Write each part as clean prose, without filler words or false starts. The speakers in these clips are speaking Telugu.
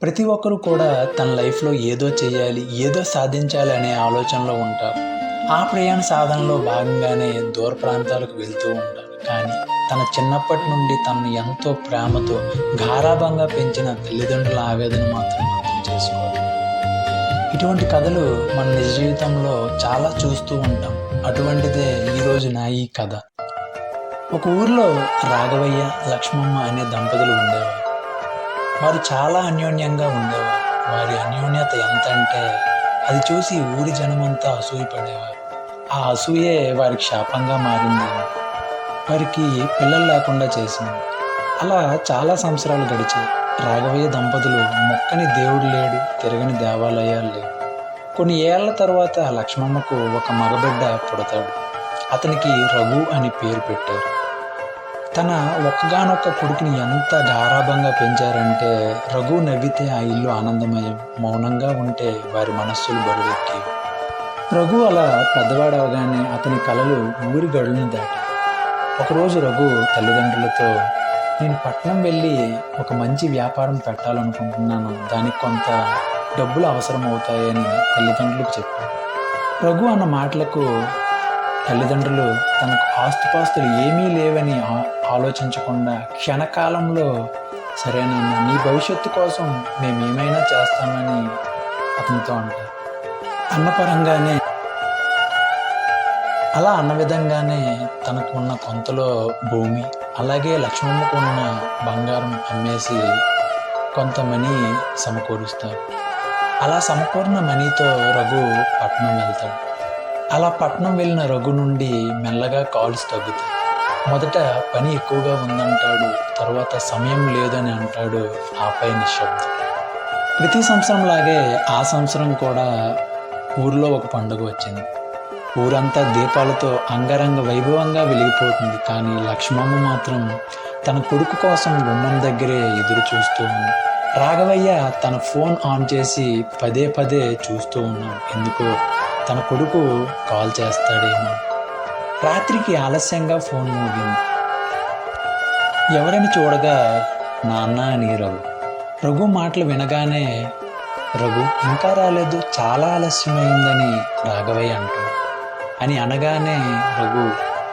ప్రతి ఒక్కరూ కూడా తన లైఫ్లో ఏదో చేయాలి, ఏదో సాధించాలి అనే ఆలోచనలో ఉంటారు. ఆ ప్రయాణ సాధనలో భాగంగానే దూర ప్రాంతాలకు వెళ్తూ ఉంటారు. కానీ తన చిన్నప్పటి నుండి తనను ఎంతో ప్రేమతో గారాబంగా పెంచిన తల్లిదండ్రుల ఆవేదన మాత్రం అర్థం చేసుకోవాలి. ఇటువంటి కథలు మన నిజ జీవితంలో చాలా చూస్తూ ఉంటాం. అటువంటిదే ఈరోజు నా ఈ కథ. ఒక ఊరిలో రాఘవయ్య, లక్ష్మమ్మ అనే దంపతులు ఉండేవారు. వారు చాలా అన్యోన్యంగా ఉండేవారు. వారి అన్యోన్యత ఎంత అంటే అది చూసి ఊరి జనమంతా అసూయపడేవారు. ఆ అసూయే వారికి శాపంగా మారింది. వారికి పిల్లలు లేకుండా చేసింది. అలా చాలా సంవత్సరాలు గడిచాయి. రాఘవయ్య దంపతులు మొక్కని దేవుడు లేడు, తిరగని దేవాలయాలు లేవు. కొన్ని ఏళ్ల తర్వాత లక్ష్మమ్మకు ఒక మగబిడ్డ పుడతాడు. అతనికి రఘు అని పేరు పెట్టారు. తన ఒక్కగానొక్క కొడుకుని ఎంత గారాబంగా పెంచారంటే రఘు నవ్వితే ఆ ఇల్లు ఆనందమయం, మౌనంగా ఉంటే వారి మనస్సులు బరువెక్కేవి. రఘు అలా పెద్దవాడవగానే అతని కలలు ఊరి గడులను దాటాయి. ఒకరోజు రఘు తల్లిదండ్రులతో, నేను పట్నం వెళ్ళి ఒక మంచి వ్యాపారం పెట్టాలనుకుంటున్నాను, దానికి కొంత డబ్బులు అవసరం అవుతాయని తల్లిదండ్రులకు చెప్పాడు. రఘు అన్న మాటలకు తల్లిదండ్రులు తనకు ఆస్తుపాస్తులు ఏమీ లేవని ఆలోచించకుండా క్షణకాలంలో, సరేనన్న, నీ భవిష్యత్తు కోసం మేమేమైనా చేస్తామని అతనితో అంటారు. అన్నపరంగానే అలా అన్న విధంగానే తనకు ఉన్న కొంతలో భూమి, అలాగే లక్ష్మమ్మకు ఉన్న బంగారం అమ్మేసి కొంత మనీ సమకూరుస్తారు. అలా సమకూరిన మనీతో రఘు పట్నం వెళ్తాడు. అలా పట్నం వెళ్ళిన రఘు నుండి మెల్లగా కాల్స్ తగ్గుతాయి. మొదట పని ఎక్కువగా ఉందంటాడు, తర్వాత సమయం లేదని అంటాడు, ఆపై నిశ్శబ్దం. ప్రతి సంవత్సరంలాగే ఆ సంవత్సరం కూడా ఊర్లో ఒక పండుగ వచ్చింది. ఊరంతా దీపాలతో అంగరంగ వైభవంగా వెలిగిపోతుంది. కానీ లక్ష్మమ్మ మాత్రం తన కొడుకు కోసం గుమ్మం దగ్గరే ఎదురు చూస్తూ ఉంది. రాఘవయ్య తన ఫోన్ ఆన్ చేసి పదే పదే చూస్తూ ఉన్నాడు. ఎందుకో తన కొడుకు కాల్ చేస్తాడేమో. రాత్రికి ఆలస్యంగా ఫోన్ మోగింది. ఎవరని చూడగా నాన్న అని రఘు. రఘు మాటలు వినగానే, రఘు ఇంకా రాలేదు, చాలా ఆలస్యమైందని రాఘవయ్య అంటాడు. అని అనగానే రఘు,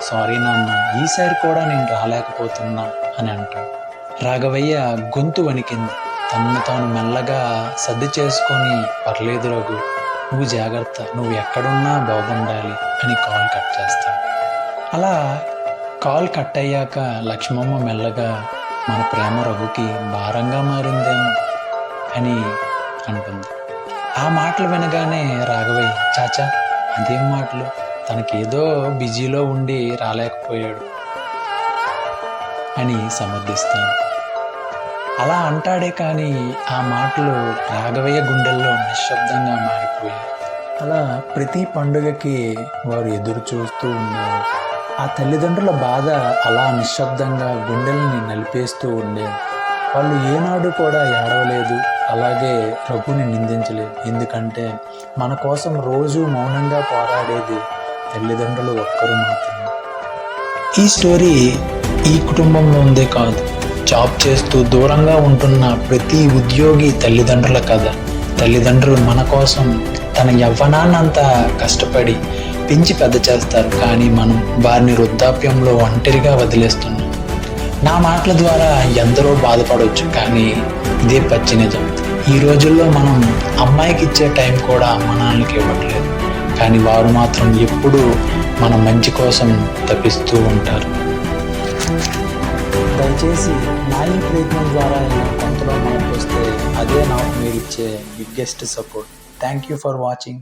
సారీ నాన్న, ఈసారి కూడా నేను రాలేకపోతున్నా అని అంటాడు. రాఘవయ్య గొంతు వణికింది. తనను తాను మెల్లగా సర్ది చేసుకొని, పర్లేదు రఘు, నువ్వు జాగ్రత్త, నువ్వు ఎక్కడున్నా బాగుండాలి అని కాల్ కట్ చేస్తాడు. అలా కాల్ కట్ అయ్యాక లక్ష్మమ్మ మెల్లగా, మన ప్రేమ రఘుకి భారంగా మారిందేమో అని అంటుంది. ఆ మాటలు వినగానే రాఘవయ్య, చాచా అదేం మాటలు, తనకేదో బిజీలో ఉండి రాలేకపోయాడు అని సమర్థిస్తాడు. అలా అంటాడే కానీ ఆ మాటలు రాఘవయ్య గుండెల్లో నిశ్శబ్దంగా మారిపోయాయి. అలా ప్రతి పండుగకి వారు ఎదురు చూస్తూ ఉండేవారు. ఆ తల్లిదండ్రుల బాధ అలా నిశ్శబ్దంగా గుండెల్ని నలిపేస్తూ ఉండేది. వాళ్ళు ఏనాడు కూడా ఏడవలేదు, అలాగే రఘుని నిందించలేదు. ఎందుకంటే మన కోసం రోజు మౌనంగా పోరాడేది తల్లిదండ్రులు ఒక్కరు మాత్రమే. ఈ స్టోరీ ఈ కుటుంబంలో ఉందే కాదు, జాబ్ చేస్తూ దూరంగా ఉంటున్న ప్రతి ఉద్యోగి తల్లిదండ్రుల కథ. తల్లిదండ్రులు మన కోసం తన యవ్వనాన్నంతా కష్టపడి పెంచి పెద్ద చేస్తారు. కానీ మనం వారిని వృద్ధాప్యంలో ఒంటరిగా వదిలేస్తున్నాం. నా మాటల ద్వారా ఎందరో బాధపడవచ్చు, కానీ ఇదే పచ్చి నిజం. ఈ రోజుల్లో మనం అమ్మాయికి ఇచ్చే టైం కూడా అమ్మ నాన్నలకి ఇవ్వట్లేదు. కానీ వారు మాత్రం ఎప్పుడూ మన మంచి కోసం తప్పిస్తూ ఉంటారు. దయచేసి నా ఈ ప్రయత్నం ద్వారా కొంతలో మార్పు వస్తే అదే నాకు మీరు ఇచ్చే biggest support. Thank you for watching.